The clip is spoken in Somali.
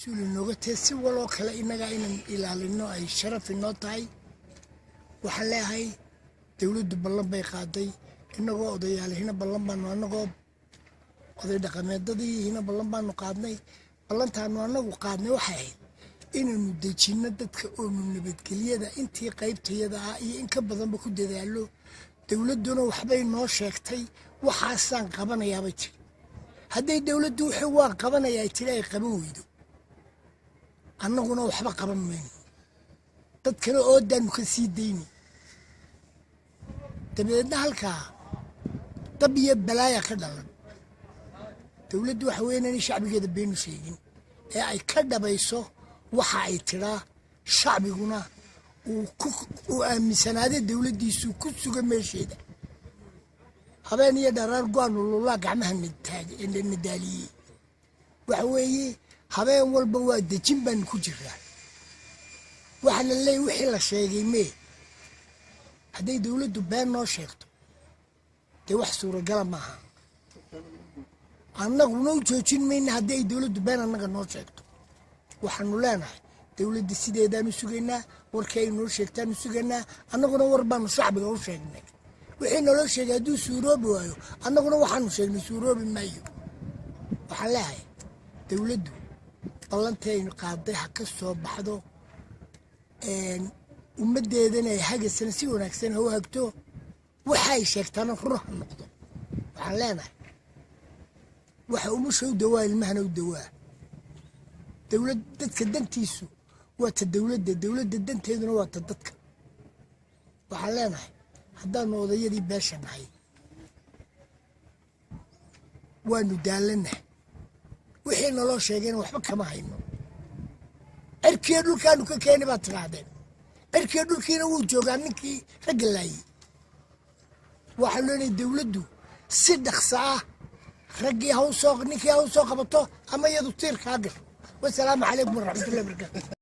mas-uul inooga tahay si waloo kale innaga inaan ilaalino ay sharaf inoo tahay waxaan leeyahay dawladdu ballan bay qaaday innagoo odayaalihina ballan baanu annagoo oday dhaqameedadiihina ballan baanu qaadnay ballantaanu annagu qaadnay waxay ahayd inaanu dejinno dadka oonu nabadgelyada intii qaybtayada ah iyo in ka badanba ku dadaalo dawladduna waxbay noo sheegtay waxaasaan qabanayaabay tiri hadday dawladdu wixii waa qabanaya ay tiri ay qaban weydo annaguna waxba qaban mayno dad kale oodaanu ka sii dayni dabadeedna halkaa dab iyo balaaya ka dhalan dawladdu waxa weeye inay shacbigeeda beenu sheegin ee ay ka dhabayso waxa ay tiraa shacbiguna uu aaminsanaada dawladdiisu ku suga meesheeda habeen iyo dharaar go-aanu lulaa gacmaha nadaaliyey waxa weeye habeen walba waa dejin baanu ku jiraa waxaana leeyahy wixii la sheegay mee hadday dawladdu been noo sheegto dee wax suuragala maaha annaguna u joojin mayna haddii ay dawladdu been annaga noo sheegto waxaanu leenahay dawladda sideedaanu sugaynaa warkii ay noo sheegtaanu sugaynaa annaguna war baanu shacbiga u sheegnay wixii naloo sheegay hadduu suuroobi waayo annaguna waxaanu sheegnay suuroobi maayo waxaan leeyahay dawladdu ballantii aynu qaaday ha ka soo baxdo ummaddeedana ay hagasana si wanaagsan ha u hagto waxa ay sheegtaana run ha noqdo waxaan leenahay waxa umusha u dawaa ilmahana u dawaa dawlad dadka dantiisu waa ta dawladda danteeduna waa ta dadka waxaan leenahay haddaanu odayadii beesha nahay waanu daalanahay wixii naloo sheegayna waxba kama hayno cirkiyo dhulkaanu ka keeni baad tidhaahdeen cirkiyo dhulkiina wuu joogaa ninkii ragga laayey waxaanu leenahay dawladdu si dhaqsa ah raggii ninkii ha u soo qabato ama iyadu tiirkaa gasho wasalaamu calaykum waraxmatullahi wabarakaatu